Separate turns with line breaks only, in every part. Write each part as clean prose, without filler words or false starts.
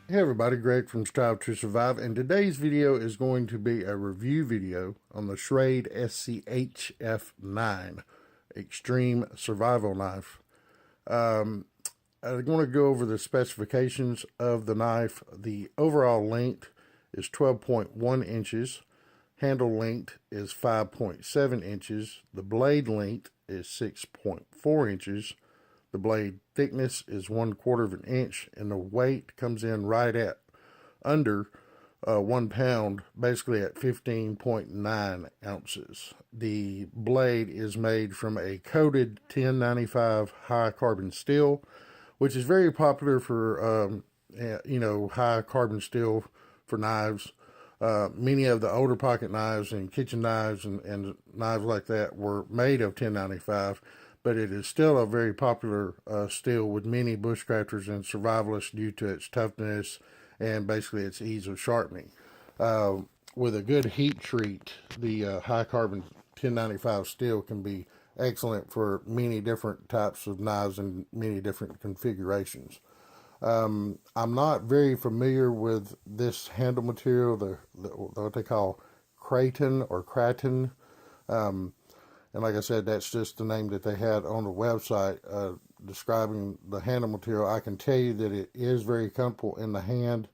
Hey everybody, Greg from Schrade to Survive, and today's video is going to be a review video on the Schrade SCHF9 Extreme Survival Knife. I'm going to go over the specifications of the knife. The overall length is 12.1 inches, handle length is 5.7 inches, the blade length is 6.4 inches, the blade thickness is 1/4 of an inch, and the weight comes in right at under 1 pound, basically at 15.9 ounces. The blade is made from a coated 1095 high carbon steel, which is very popular for high carbon steel for knives. Many of the older pocket knives and kitchen knives and knives like that were made of 1095, but it is still a very popular steel with many bushcrafters and survivalists due to its toughness and basically its ease of sharpening. With a good heat treat, the high carbon 1095 steel can be excellent for many different types of knives and many different configurations. I'm not very familiar with this handle material, what they call Kraton. And like I said, that's just the name that they had on the website describing the handle material. I can tell you that it is very comfortable in the hand,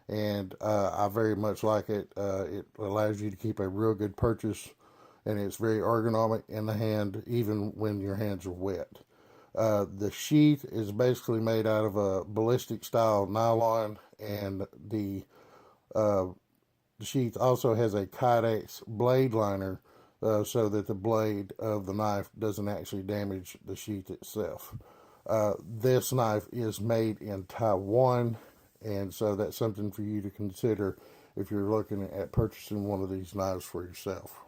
and I very much like it. It allows you to keep a real good purchase, and it's very ergonomic in the hand, even when your hands are wet. The sheath is basically made out of a ballistic style nylon, and the sheath also has a Kydex blade liner so that the blade of the knife doesn't actually damage the sheath itself. This knife is made in Taiwan, and so that's something for you to consider if you're looking at purchasing one of these knives for yourself.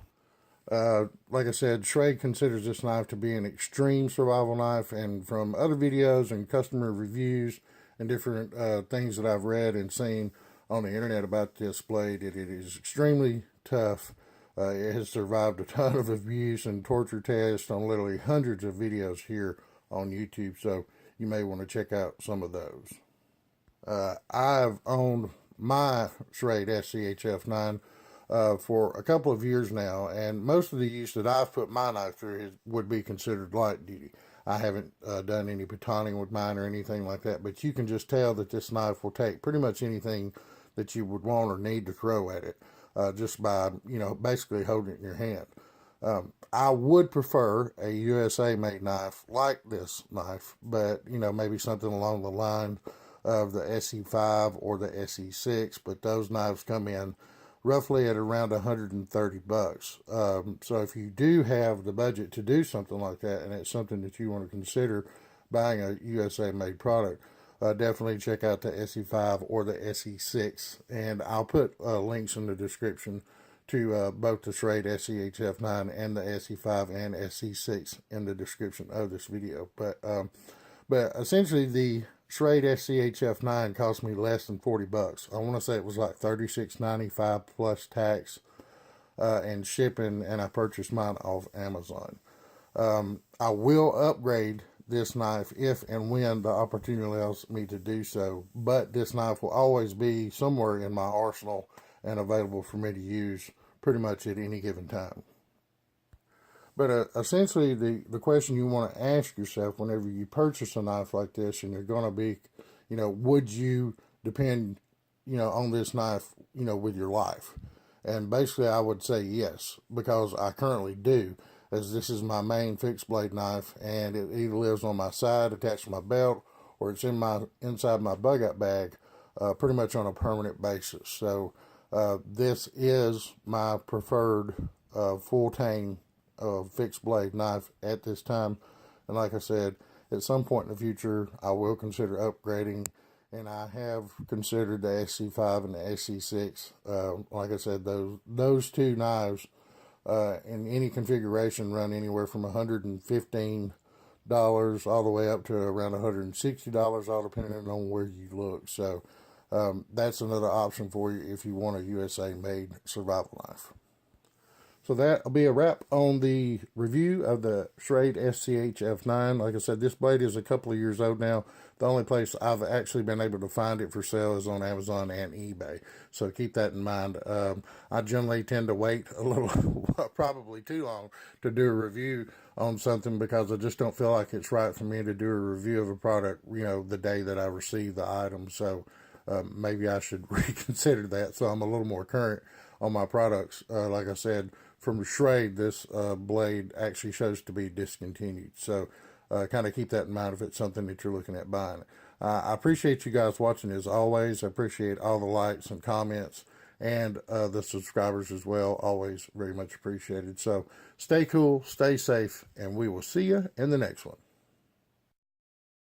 Like I said, Schrade considers this knife to be an extreme survival knife, and from other videos and customer reviews and different things that I've read and seen on the internet about this blade, it is extremely tough. It has survived a ton of abuse and torture tests on literally hundreds of videos here on YouTube, so you may want to check out some of those. I've owned my Schrade SCHF9 for a couple of years now, and most of the use that I've put my knife through would be considered light duty. I haven't done any batoning with mine or anything like that, but you can just tell that this knife will take pretty much anything that you would want or need to throw at it. Just by, basically holding it in your hand. I would prefer a USA made knife like this knife, but, maybe something along the line of the SE5 or the SE6, but those knives come in roughly at around $130. So if you do have the budget to do something like that, and it's something that you want to consider buying a USA made product, definitely check out the SE5 or the SE6, and I'll put links in the description to both the Schrade SCHF9 and the SE5 and SE6 in the description of this video. But essentially, the Schrade SCHF9 cost me less than $40. I want to say it was like $36.95 plus tax and shipping, and I purchased mine off Amazon. I will upgrade this knife if and when the opportunity allows me to do so, but this knife will always be somewhere in my arsenal and available for me to use pretty much at any given time. But essentially, the question you want to ask yourself whenever you purchase a knife like this, and you're going to be, would you depend, on this knife, with your life? And basically, I would say yes, because I currently do, as this is my main fixed blade knife, and it either lives on my side attached to my belt, or it's inside my bug out bag, pretty much on a permanent basis. So this is my preferred full tang fixed blade knife at this time. And like I said, at some point in the future, I will consider upgrading, and I have considered the SC5 and the SC6. Like I said, those two knives in any configuration run anywhere from $115 all the way up to around $160, all depending on where you look. So that's another option for you if you want a USA made survival knife. So that'll be a wrap on the review of the Schrade SCHF9. Like I said, this blade is a couple of years old now. The only place I've actually been able to find it for sale is on Amazon and eBay. So keep that in mind. I generally tend to wait a little, probably too long, to do a review on something because I just don't feel like it's right for me to do a review of a product, the day that I receive the item. So maybe I should reconsider that so I'm a little more current on my products. Like I said, from Schrade, this blade actually shows to be discontinued. So kind of keep that in mind if it's something that you're looking at buying. I appreciate you guys watching as always. I appreciate all the likes and comments and the subscribers as well. Always very much appreciated. So stay cool, stay safe, and we will see you in the next one.